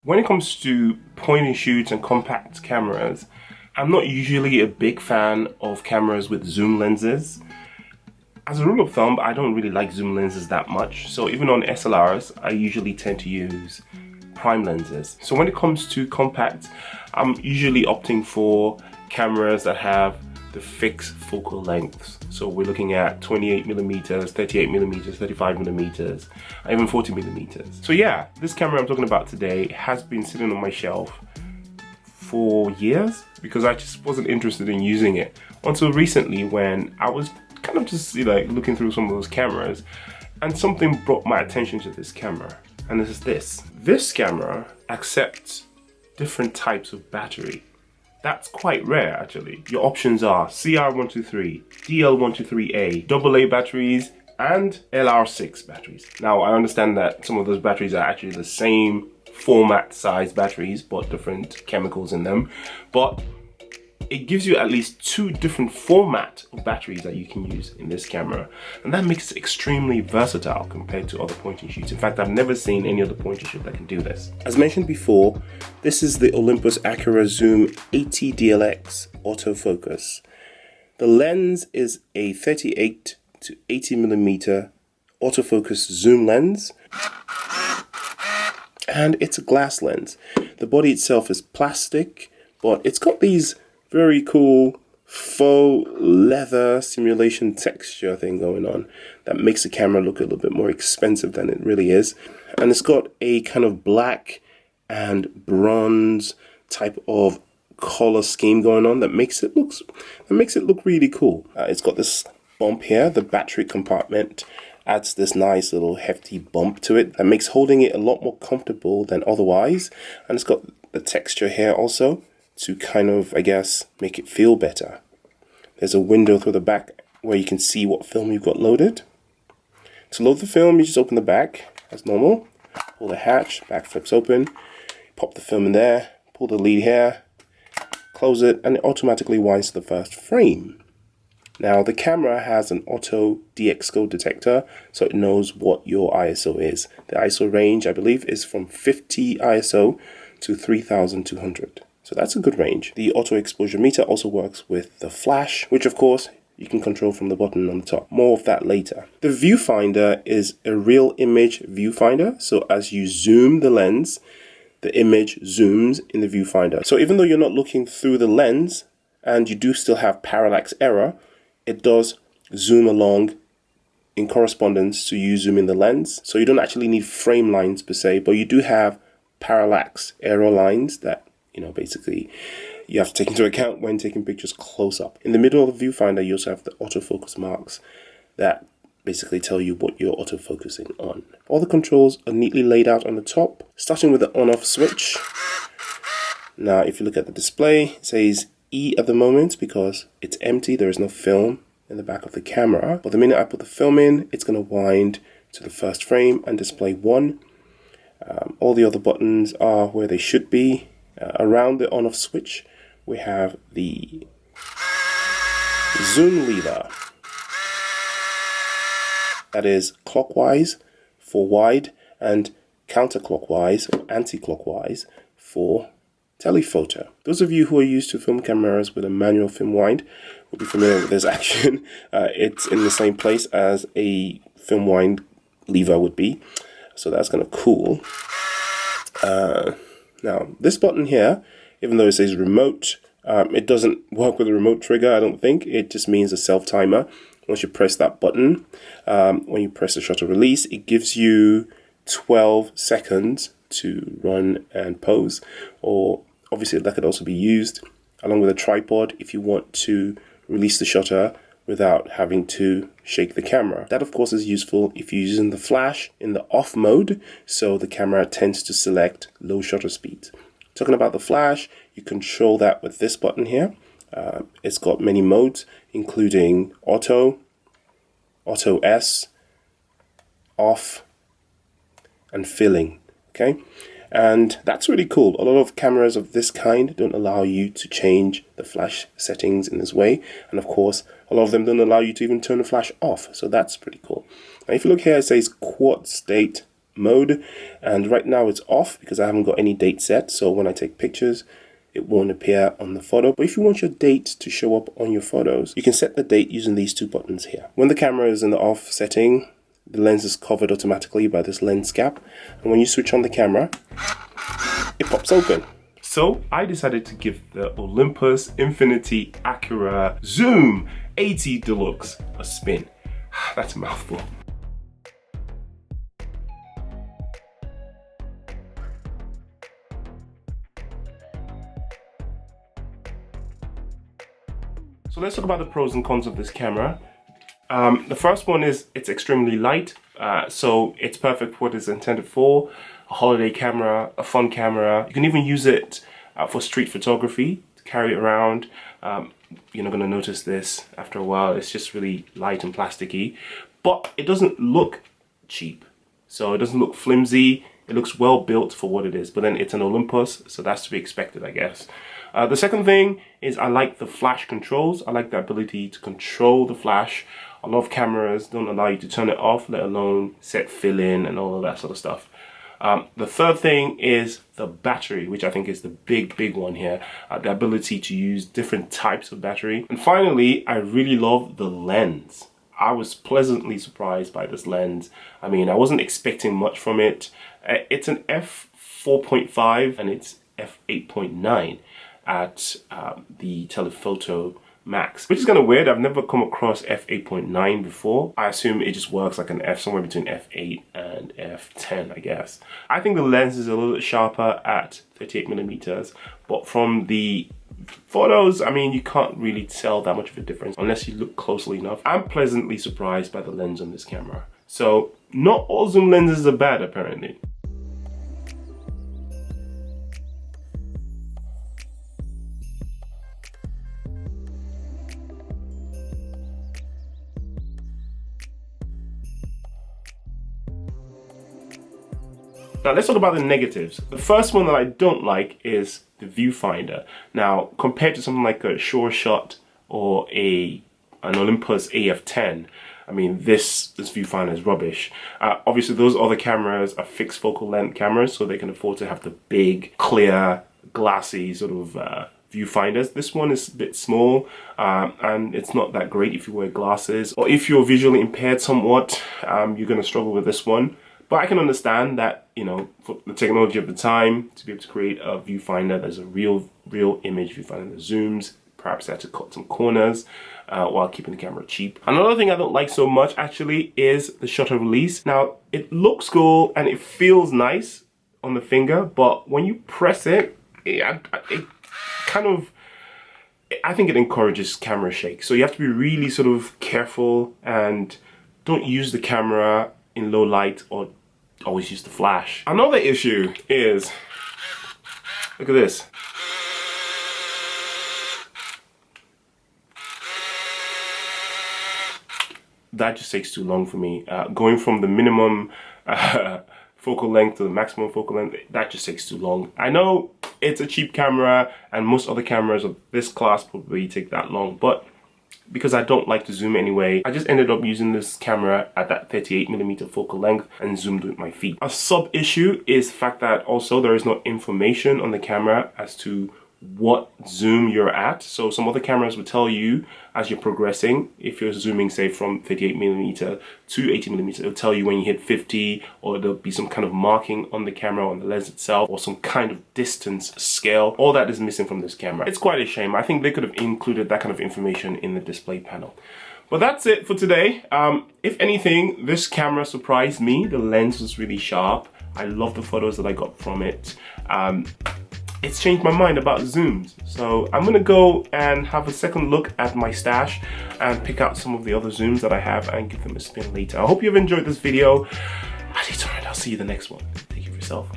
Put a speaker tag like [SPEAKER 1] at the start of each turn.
[SPEAKER 1] When it comes to point and shoot and compact cameras, I'm not usually a big fan of cameras with zoom lenses. As a rule of thumb, I don't really like zoom lenses that much. So even on SLRs, I usually tend to use prime lenses. So when it comes to compact, I'm usually opting for cameras that have the fixed focal lengths. So we're looking at 28 millimeters, 38 millimeters, 35 millimeters, even 40 millimeters. So yeah, this camera I'm talking about today has been sitting on my shelf for years because I just wasn't interested in using it until recently when I was kind of just looking through some of those cameras and something brought my attention to this camera, and this is this. This camera accepts different types of battery. That's quite rare actually. Your options are CR123, DL123A, AA batteries, and LR6 batteries. Now I understand that some of those batteries are actually the same format size batteries but different chemicals in them, but it gives you at least two different format of batteries that you can use in this camera, and that makes it extremely versatile compared to other point and shoots. In fact, I've never seen any other point and shoot that can do this. As mentioned before, this is the Olympus Acura Zoom 80 DLX autofocus. The lens is a 38 to 80 millimeter autofocus zoom lens, and it's a glass lens. The body itself is plastic, but it's got these very cool faux leather simulation texture thing going on that makes the camera look a little bit more expensive than it really is. And it's got a kind of black and bronze type of color scheme going on that makes it look really cool. It's got this bump here. The battery compartment adds this nice little hefty bump to it that makes holding it a lot more comfortable than otherwise. And it's got the texture here also to kind of, I guess, make it feel better. There's a window through the back where you can see what film you've got loaded. To load the film, you just open the back as normal, pull the hatch, back flips open, pop the film in there, pull the lead here, close it, and it automatically winds to the first frame. Now the camera has an auto DX code detector, so it knows what your ISO is. The ISO range, I believe, is from 50 ISO to 3200. So that's a good range. The auto exposure meter also works with the flash, which of course you can control from the button on the top. More of that later. The viewfinder is a real image viewfinder. So as you zoom the lens, the image zooms in the viewfinder. So even though you're not looking through the lens and you do still have parallax error, it does zoom along in correspondence to you zooming the lens. So you don't actually need frame lines per se, but you do have parallax error lines that basically you have to take into account when taking pictures close up. In the middle of the viewfinder, you also have the autofocus marks that basically tell you what you're autofocusing on. All the controls are neatly laid out on the top, starting with the on-off switch. Now, if you look at the display, it says E at the moment because it's empty. There is no film in the back of the camera. But the minute I put the film in, it's going to wind to the first frame and display 1. All the other buttons are where they should be. Around the on-off switch, we have the zoom lever. That is clockwise for wide and counterclockwise or anti-clockwise for telephoto. Those of you who are used to film cameras with a manual film wind will be familiar with this action. It's in the same place as a film wind lever would be. So that's kind of cool. Now, this button here, even though it says remote, it doesn't work with a remote trigger, I don't think. It just means a self-timer. Once you press that button, when you press the shutter release, it gives you 12 seconds to run and pose. Or obviously that could also be used along with a tripod if you want to release the shutter without having to shake the camera. That of course is useful if you're using the flash in the off mode, so the camera tends to select low shutter speeds. Talking about the flash, you control that with this button here. It's got many modes, including auto, auto S, off, and filling. Okay, and that's really cool. A lot of cameras of this kind don't allow you to change the flash settings in this way, and of course a lot of them don't allow you to even turn the flash off, so that's pretty cool. Now if you look here, it says quad state mode, and right now it's off because I haven't got any date set, so when I take pictures it won't appear on the photo. But if you want your date to show up on your photos, you can set the date using these two buttons here. When the camera is in the off setting, the lens is covered automatically by this lens cap, and when you switch on the camera, it pops open. So I decided to give the Olympus Infinity Accura Zoom 80 Deluxe a spin. That's a mouthful. So let's talk about the pros and cons of this camera. The first one is it's extremely light, so it's perfect for what it's intended for. A holiday camera, a fun camera. You can even use it for street photography, to carry it around. You're not going to notice this after a while. It's just really light and plasticky, but it doesn't look cheap. So it doesn't look flimsy. It looks well built for what it is, but then it's an Olympus, so that's to be expected, I guess. The second thing is I like the flash controls. I like the ability to control the flash. A lot of cameras don't allow you to turn it off, let alone set fill-in and all of that sort of stuff. The third thing is the battery, which I think is the big one here. The ability to use different types of battery. And finally, I really love the lens. I was pleasantly surprised by this lens. I mean, I wasn't expecting much from it. It's an f4.5 and it's f8.9 at the telephoto max, which is kind of weird. I've never come across f8.9 before. I assume it just works like an f somewhere between f8 and f10, I guess. I think the lens is a little bit sharper at 38mm, but from the photos, I mean, you can't really tell that much of a difference unless you look closely enough. I'm pleasantly surprised by the lens on this camera. So not all zoom lenses are bad, apparently. Now let's talk about the negatives. The first one that I don't like is the viewfinder. Now, compared to something like a Sure Shot or an Olympus AF10, I mean, this viewfinder is rubbish. Obviously, those other cameras are fixed focal length cameras, so they can afford to have the big, clear, glassy sort of viewfinders. This one is a bit small, and it's not that great if you wear glasses, or if you're visually impaired somewhat, you're going to struggle with this one. But I can understand that, you know, for the technology of the time, to be able to create a viewfinder that's a real image viewfinder that zooms, perhaps they had to cut some corners while keeping the camera cheap. Another thing I don't like so much, actually, is the shutter release. Now, it looks cool and it feels nice on the finger, but when you press it, it kind of, I think it encourages camera shake. So you have to be really sort of careful and don't use the camera in low light or always use the flash. Another issue is, look at this. That just takes too long for me. Going from the minimum focal length to the maximum focal length, that just takes too long. I know it's a cheap camera and most other cameras of this class probably take that long, but because I don't like to zoom anyway, I just ended up using this camera at that 38mm focal length and zoomed with my feet. A sub issue is the fact that also there is no information on the camera as to what zoom you're at. So some other cameras will tell you as you're progressing, if you're zooming say from 38mm to 80mm, it'll tell you when you hit 50, or there'll be some kind of marking on the camera, on the lens itself, or some kind of distance scale. All that is missing from this camera. It's quite a shame. I think they could have included that kind of information in the display panel. But that's it for today. If anything, this camera surprised me. The lens was really sharp. I love the photos that I got from it. It's changed my mind about zooms. So I'm gonna go and have a second look at my stash and pick out some of the other zooms that I have and give them a spin later. I hope you've enjoyed this video. I'll see you in the next one. Take care of yourself.